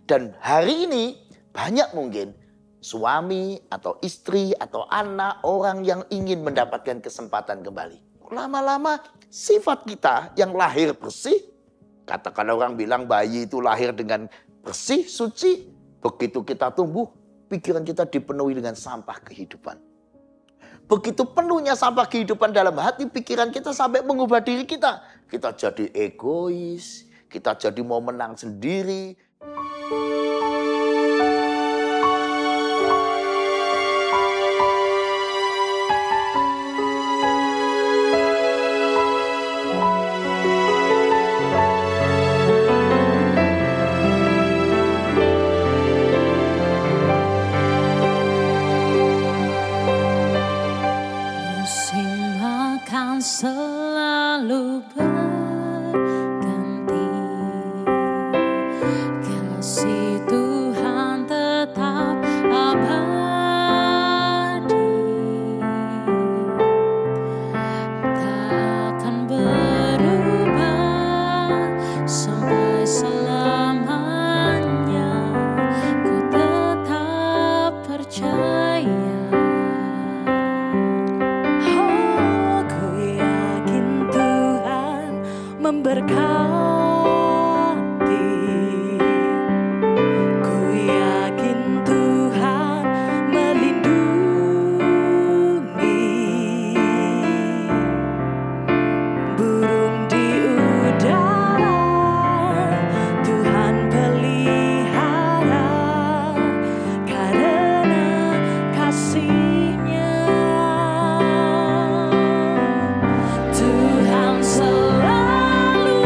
Dan hari ini banyak mungkin suami atau istri atau anak orang yang ingin mendapatkan kesempatan kembali. Lama-lama sifat kita yang lahir bersih, katakan orang bilang bayi itu lahir dengan bersih, suci. Begitu kita tumbuh, pikiran kita dipenuhi dengan sampah kehidupan. Begitu penuhnya sampah kehidupan dalam hati, pikiran kita sampai mengubah diri kita. Kita jadi egois, kita jadi mau menang sendiri. Selalu berganti, kasih Tuhan tetap abadi, takkan berubah sampai selamanya. Ku tetap percaya. Memberkati, ku yakin Tuhan melindungi, burung di udara Tuhan pelihara karena kasih-Nya. Tuhan selalu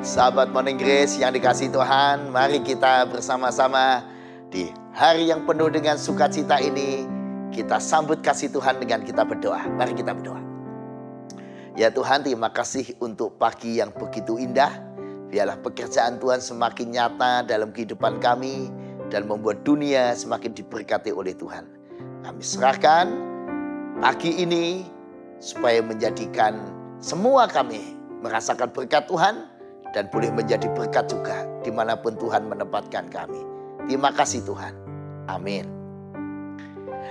Sahabat Morning Grace yang dikasihi Tuhan, mari kita bersama-sama di hari yang penuh dengan sukacita ini, kita sambut kasih Tuhan dengan kita berdoa. Mari kita berdoa. Ya Tuhan, terima kasih untuk pagi yang begitu indah. Biarlah pekerjaan Tuhan semakin nyata dalam kehidupan kami dan membuat dunia semakin diberkati oleh Tuhan. Kami serahkan pagi ini supaya menjadikan semua kami merasakan berkat Tuhan dan boleh menjadi berkat juga dimanapun Tuhan menempatkan kami. Terima kasih Tuhan. Amin.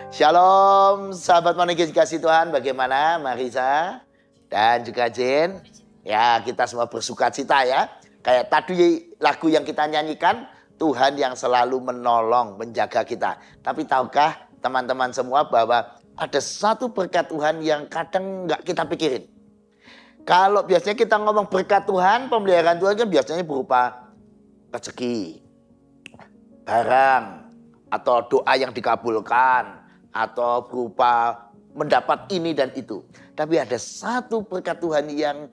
Shalom sahabat Morning Grace kasih Tuhan. Bagaimana Marisa dan juga Jen? Ya, kita semua bersukacita ya. Kayak tadi lagu yang kita nyanyikan, Tuhan yang selalu menolong, menjaga kita. Tapi tahukah teman-teman semua bahwa ada satu berkat Tuhan yang kadang nggak kita pikirin. Kalau biasanya kita ngomong berkat Tuhan, pemeliharaan Tuhan kan biasanya berupa rezeki, barang, atau doa yang dikabulkan, atau berupa mendapat ini dan itu. Tapi ada satu berkat Tuhan yang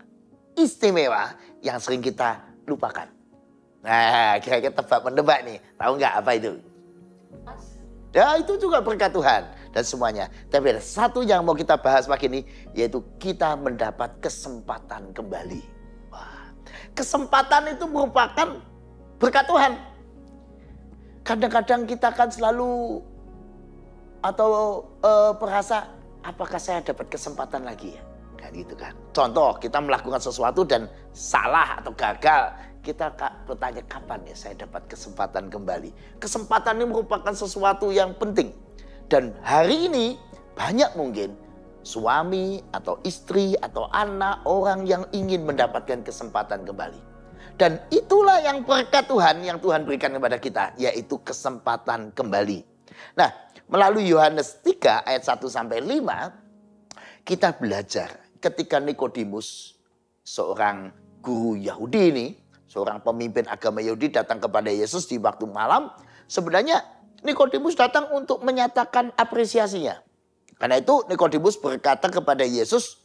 istimewa yang sering kita lupakan. Nah, kira-kira tebak-menebak nih. Tahu nggak apa itu? Ya, itu juga berkat Tuhan dan semuanya. Tapi ada satu yang mau kita bahas pagi ini, yaitu kita mendapat kesempatan kembali. Wah, kesempatan itu merupakan berkat Tuhan. Kadang-kadang kita kan selalu atau merasa, apakah saya dapat kesempatan lagi ya? Kan gitu kan. Contoh, kita melakukan sesuatu dan salah atau gagal. Kita bertanya, kapan ya saya dapat kesempatan kembali? Kesempatan ini merupakan sesuatu yang penting. Dan hari ini banyak mungkin suami atau istri atau anak orang yang ingin mendapatkan kesempatan kembali. Dan itulah yang berkat Tuhan yang Tuhan berikan kepada kita, yaitu kesempatan kembali. Nah, melalui Yohanes 3 ayat 1 sampai 5, kita belajar ketika Nikodemus, seorang guru Yahudi ini, seorang pemimpin agama Yahudi datang kepada Yesus di waktu malam. Sebenarnya Nikodemus datang untuk menyatakan apresiasinya. Karena itu Nikodemus berkata kepada Yesus,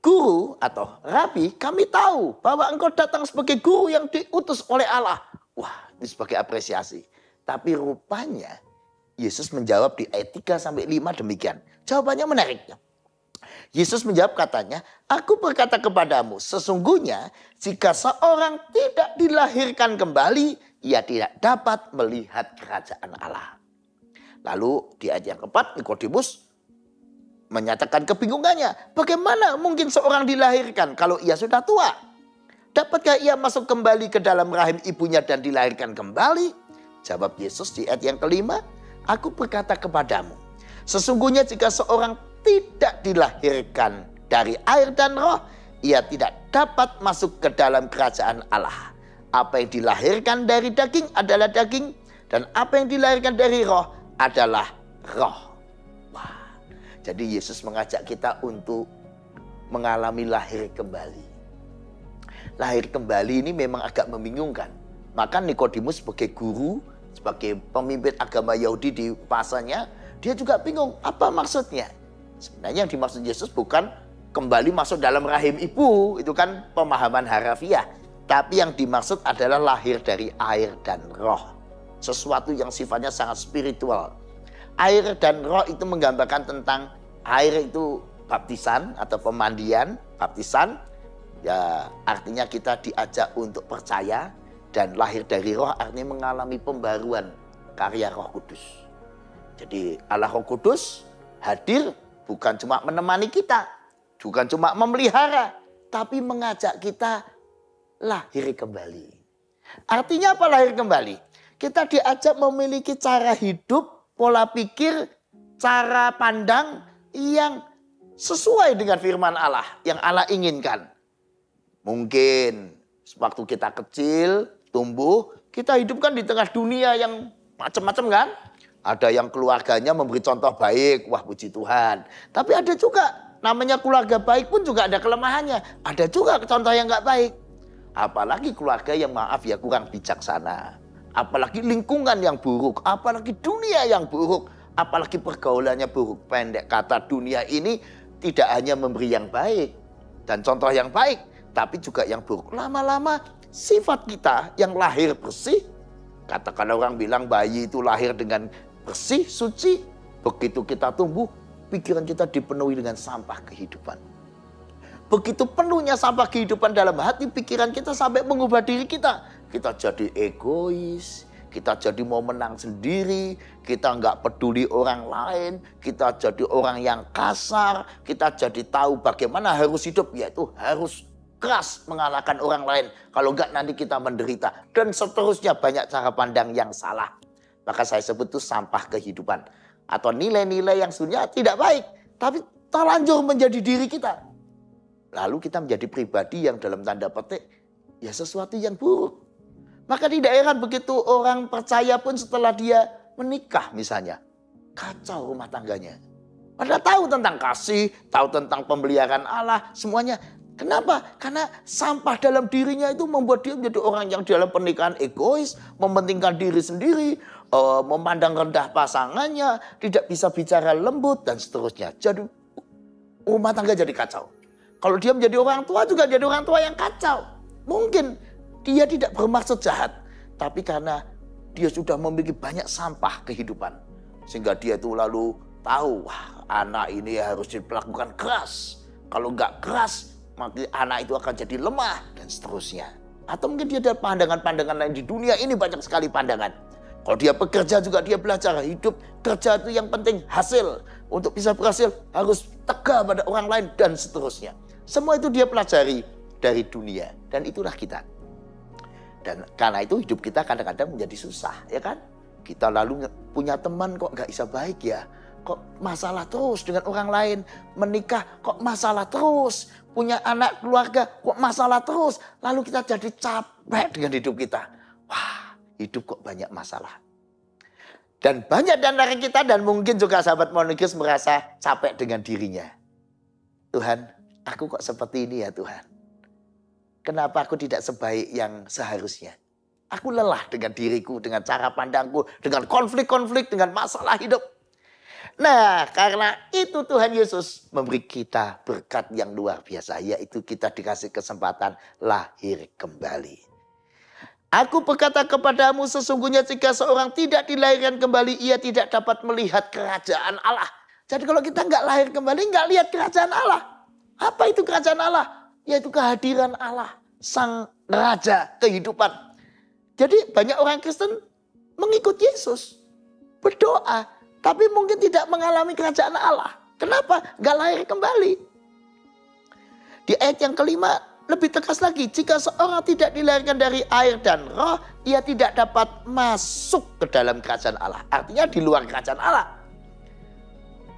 guru atau rabi, kami tahu bahwa engkau datang sebagai guru yang diutus oleh Allah. Wah, ini sebagai apresiasi. Tapi rupanya Yesus menjawab di ayat 3 sampai 5 demikian. Jawabannya menarik. Yesus menjawab katanya, aku berkata kepadamu, sesungguhnya jika seorang tidak dilahirkan kembali, ia tidak dapat melihat kerajaan Allah. Lalu di ayat yang keempat, Nikodemus menyatakan kebingungannya. Bagaimana mungkin seorang dilahirkan kalau ia sudah tua? Dapatkah ia masuk kembali ke dalam rahim ibunya dan dilahirkan kembali? Jawab Yesus di ayat yang kelima, aku berkata kepadamu, sesungguhnya jika seorang tidak dilahirkan dari air dan roh, ia tidak dapat masuk ke dalam kerajaan Allah. Apa yang dilahirkan dari daging adalah daging, dan apa yang dilahirkan dari roh adalah roh. Wah, jadi Yesus mengajak kita untuk mengalami lahir kembali. Lahir kembali ini memang agak membingungkan. Maka Nikodemus sebagai guru, sebagai pemimpin agama Yahudi di masanya, dia juga bingung apa maksudnya. Sebenarnya yang dimaksud Yesus bukan kembali masuk dalam rahim ibu, itu kan pemahaman harafiah. Tapi yang dimaksud adalah lahir dari air dan roh. Sesuatu yang sifatnya sangat spiritual. Air dan roh itu menggambarkan tentang air itu baptisan atau pemandian, baptisan. Ya, artinya kita diajak untuk percaya, dan lahir dari roh artinya mengalami pembaruan karya Roh Kudus. Jadi Allah Roh Kudus hadir bukan cuma menemani kita, bukan cuma memelihara, tapi mengajak kita lahir kembali. Artinya apa lahir kembali? Kita diajak memiliki cara hidup, pola pikir, cara pandang yang sesuai dengan firman Allah, yang Allah inginkan. Mungkin waktu kita kecil, tumbuh, kita hidup kan di tengah dunia yang macam-macam kan. Ada yang keluarganya memberi contoh baik, wah puji Tuhan. Tapi ada juga namanya keluarga baik pun juga ada kelemahannya. Ada juga contoh yang nggak baik. Apalagi keluarga yang maaf ya kurang bijaksana. Apalagi lingkungan yang buruk. Apalagi dunia yang buruk. Apalagi pergaulannya buruk. Pendek kata, dunia ini tidak hanya memberi yang baik dan contoh yang baik, tapi juga yang buruk. Lama-lama sifat kita yang lahir bersih, katakan orang bilang bayi itu lahir dengan bersih, suci. Begitu kita tumbuh, pikiran kita dipenuhi dengan sampah kehidupan. Begitu penuhnya sampah kehidupan dalam hati, pikiran kita sampai mengubah diri kita. Kita jadi egois, kita jadi mau menang sendiri, kita nggak peduli orang lain, kita jadi orang yang kasar, kita jadi tahu bagaimana harus hidup, yaitu harus keras mengalahkan orang lain. Kalau enggak nanti kita menderita. Dan seterusnya banyak cara pandang yang salah. Maka saya sebut itu sampah kehidupan. Atau nilai-nilai yang sebenarnya tidak baik. Tapi terlanjur menjadi diri kita. Lalu kita menjadi pribadi yang dalam tanda petik, ya sesuatu yang buruk. Maka tidak heran begitu orang percaya pun setelah dia menikah misalnya. Kacau rumah tangganya. Padahal tahu tentang kasih, tahu tentang pemeliharaan Allah, semuanya. Kenapa? Karena sampah dalam dirinya itu membuat dia menjadi orang yang dalam pernikahan egois, mementingkan diri sendiri, memandang rendah pasangannya, tidak bisa bicara lembut, dan seterusnya. Jadi rumah tangga jadi kacau. Kalau dia menjadi orang tua juga jadi orang tua yang kacau. Mungkin dia tidak bermaksud jahat, tapi karena dia sudah memiliki banyak sampah kehidupan. Sehingga dia itu lalu tahu, wah anak ini harus diperlakukan keras. Kalau nggak keras, maka anak itu akan jadi lemah dan seterusnya. Atau mungkin dia ada pandangan-pandangan lain di dunia ini, banyak sekali pandangan. Kalau dia bekerja juga dia belajar hidup kerja itu yang penting hasil, untuk bisa berhasil harus tegar pada orang lain dan seterusnya. Semua itu dia pelajari dari dunia dan itulah kita. Dan karena itu hidup kita kadang-kadang menjadi susah, ya kan? Kita lalu punya teman kok nggak bisa baik ya? Kok masalah terus dengan orang lain? Menikah kok masalah terus? Punya anak keluarga kok masalah terus? Lalu kita jadi capek dengan hidup kita. Wah, hidup kok banyak masalah. Dan banyak di antara kita dan mungkin juga sahabat Monikers merasa capek dengan dirinya. Tuhan, aku kok seperti ini ya Tuhan? Kenapa aku tidak sebaik yang seharusnya? Aku lelah dengan diriku, dengan cara pandangku, dengan konflik-konflik, dengan masalah hidup. Nah, karena itu Tuhan Yesus memberi kita berkat yang luar biasa, yaitu kita dikasih kesempatan lahir kembali. Aku berkata kepadamu sesungguhnya jika seorang tidak dilahirkan kembali, ia tidak dapat melihat kerajaan Allah. Jadi kalau kita nggak lahir kembali, nggak lihat kerajaan Allah. Apa itu kerajaan Allah? Yaitu kehadiran Allah, Sang Raja kehidupan. Jadi banyak orang Kristen mengikut Yesus, berdoa, tapi mungkin tidak mengalami kerajaan Allah. Kenapa? Gak lahir kembali. Di ayat yang kelima lebih tegas lagi. Jika seorang tidak dilahirkan dari air dan roh, ia tidak dapat masuk ke dalam kerajaan Allah. Artinya di luar kerajaan Allah.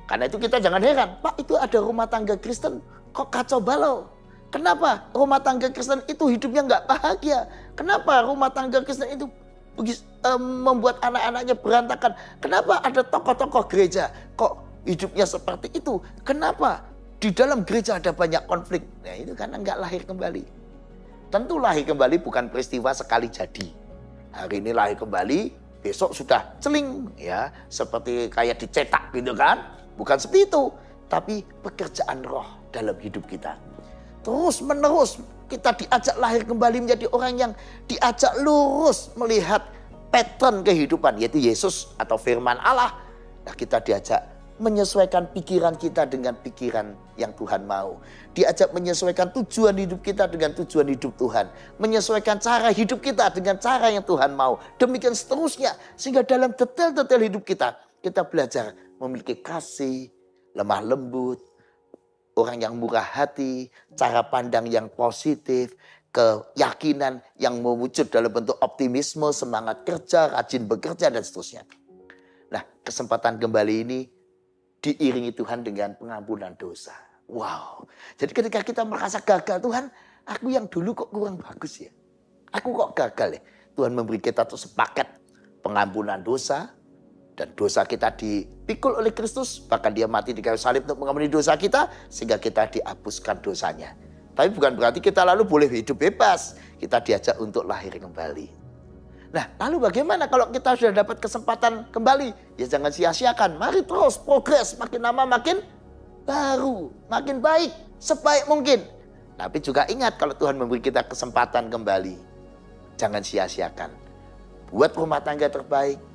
Karena itu kita jangan heran. Pak, itu ada rumah tangga Kristen kok kacau balau. Kenapa rumah tangga Kristen itu hidupnya nggak bahagia? Kenapa rumah tangga Kristen itu membuat anak-anaknya berantakan? Kenapa ada tokoh-tokoh gereja kok hidupnya seperti itu? Kenapa di dalam gereja ada banyak konflik? Nah itu karena nggak lahir kembali. Tentu lahir kembali bukan peristiwa sekali jadi. Hari ini lahir kembali, besok sudah celing ya, seperti kayak dicetak gitu kan? Bukan seperti itu, tapi pekerjaan roh dalam hidup kita. Terus menerus kita diajak lahir kembali menjadi orang yang diajak lurus melihat pattern kehidupan, yaitu Yesus atau firman Allah. Nah, kita diajak menyesuaikan pikiran kita dengan pikiran yang Tuhan mau. Diajak menyesuaikan tujuan hidup kita dengan tujuan hidup Tuhan. Menyesuaikan cara hidup kita dengan cara yang Tuhan mau. Demikian seterusnya. Sehingga dalam detail-detail hidup kita, kita belajar memiliki kasih, lemah lembut, orang yang murah hati, cara pandang yang positif, keyakinan yang mewujud dalam bentuk optimisme, semangat kerja, rajin bekerja, dan seterusnya. Nah, kesempatan kembali ini diiringi Tuhan dengan pengampunan dosa. Wow. Jadi ketika kita merasa gagal, Tuhan, aku yang dulu kok kurang bagus ya. Aku kok gagal ya. Tuhan memberi kita tuh sepaket pengampunan dosa, dan dosa kita dipikul oleh Kristus. Bahkan dia mati di kayu salib untuk mengampuni dosa kita. Sehingga kita dihapuskan dosanya. Tapi bukan berarti kita lalu boleh hidup bebas. Kita diajak untuk lahir kembali. Nah lalu bagaimana kalau kita sudah dapat kesempatan kembali? Ya jangan sia-siakan. Mari terus progres. Makin lama makin baru. Makin baik. Sebaik mungkin. Tapi juga ingat kalau Tuhan memberi kita kesempatan kembali. Jangan sia-siakan. Buat rumah tangga terbaik.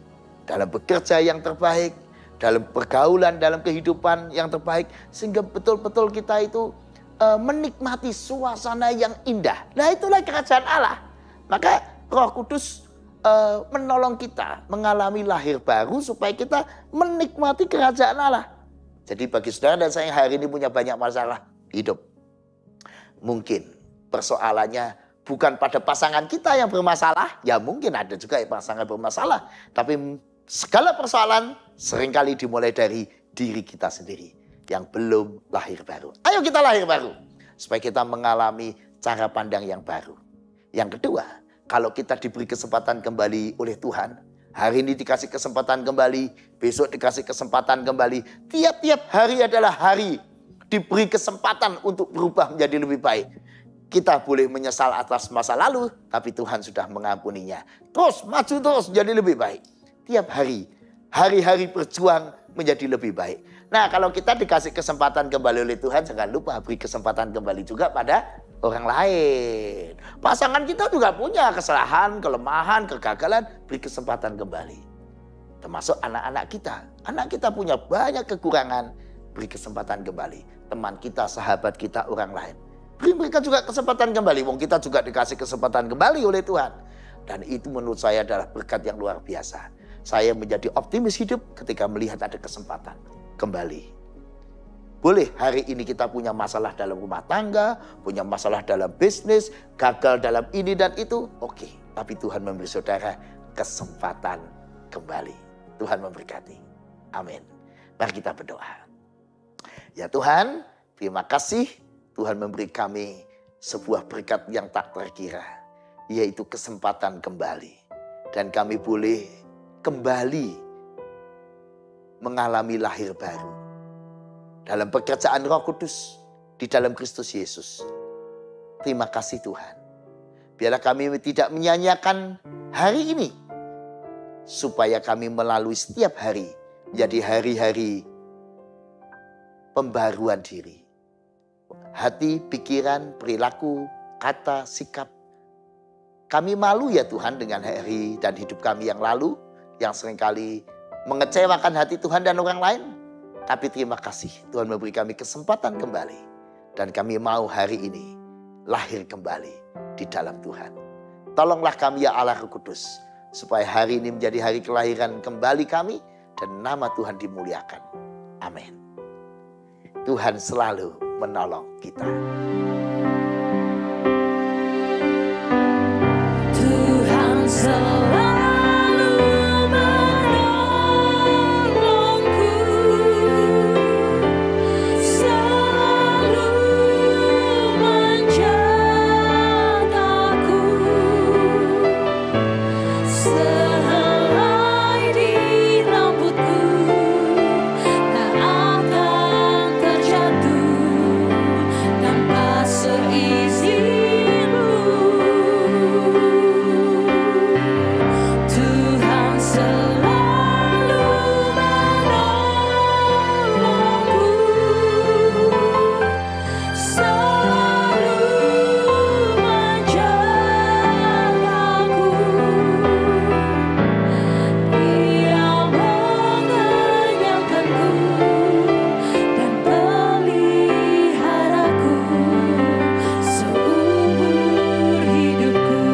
Dalam bekerja yang terbaik, dalam pergaulan, dalam kehidupan yang terbaik. Sehingga betul-betul kita itu menikmati suasana yang indah. Nah itulah kerajaan Allah. Maka Roh Kudus menolong kita mengalami lahir baru supaya kita menikmati kerajaan Allah. Jadi bagi saudara dan saya yang hari ini punya banyak masalah hidup. Mungkin persoalannya bukan pada pasangan kita yang bermasalah. Ya mungkin ada juga pasangan bermasalah. Tapi segala persoalan seringkali dimulai dari diri kita sendiri yang belum lahir baru. Ayo kita lahir baru supaya kita mengalami cara pandang yang baru. Yang kedua, kalau kita diberi kesempatan kembali oleh Tuhan, hari ini dikasih kesempatan kembali, besok dikasih kesempatan kembali. Tiap-tiap hari adalah hari diberi kesempatan untuk berubah menjadi lebih baik. Kita boleh menyesal atas masa lalu, tapi Tuhan sudah mengampuninya. Terus maju terus menjadi lebih baik. Tiap hari, hari-hari berjuang menjadi lebih baik. Nah kalau kita dikasih kesempatan kembali oleh Tuhan, jangan lupa beri kesempatan kembali juga pada orang lain. Pasangan kita juga punya kesalahan, kelemahan, kegagalan, beri kesempatan kembali. Termasuk anak-anak kita. Anak kita punya banyak kekurangan, beri kesempatan kembali. Teman kita, sahabat kita, orang lain. Beri mereka juga kesempatan kembali. Wong kita juga dikasih kesempatan kembali oleh Tuhan. Dan itu menurut saya adalah berkat yang luar biasa. Saya menjadi optimis hidup ketika melihat ada kesempatan. kembali. Boleh hari ini kita punya masalah dalam rumah tangga, punya masalah dalam bisnis, gagal dalam ini dan itu, oke. Tapi Tuhan memberi saudara kesempatan kembali. Tuhan memberkati. Amin. Mari kita berdoa. Ya Tuhan, terima kasih Tuhan memberi kami sebuah berkat yang tak terkira, yaitu kesempatan kembali. Dan kami boleh kembali mengalami lahir baru dalam pekerjaan Roh Kudus di dalam Kristus Yesus. Terima kasih Tuhan. Biarlah kami tidak menyanyiakan hari ini, supaya kami melalui setiap hari menjadi hari-hari pembaruan diri. Hati, pikiran, perilaku, kata, sikap. Kami malu ya Tuhan dengan hari dan hidup kami yang lalu, yang seringkali mengecewakan hati Tuhan dan orang lain. Tapi terima kasih Tuhan memberi kami kesempatan kembali. Dan kami mau hari ini lahir kembali di dalam Tuhan. Tolonglah kami ya Allah Roh Kudus, supaya hari ini menjadi hari kelahiran kembali kami dan nama Tuhan dimuliakan. Amin. Tuhan selalu menolong kita. Tuhan selalu menolongku, selalu menjagaku, sehelai di rambutku tak akan terjatuh tanpa seizinku. Tuhan selalu menolongku, selalu menjagaku. Dia mengenyangkanku dan peliharaku seumur hidupku.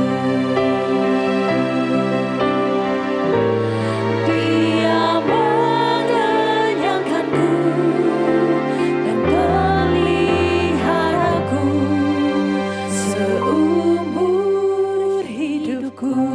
Dia mengenyangkanku dan peliharaku seumur hidupku.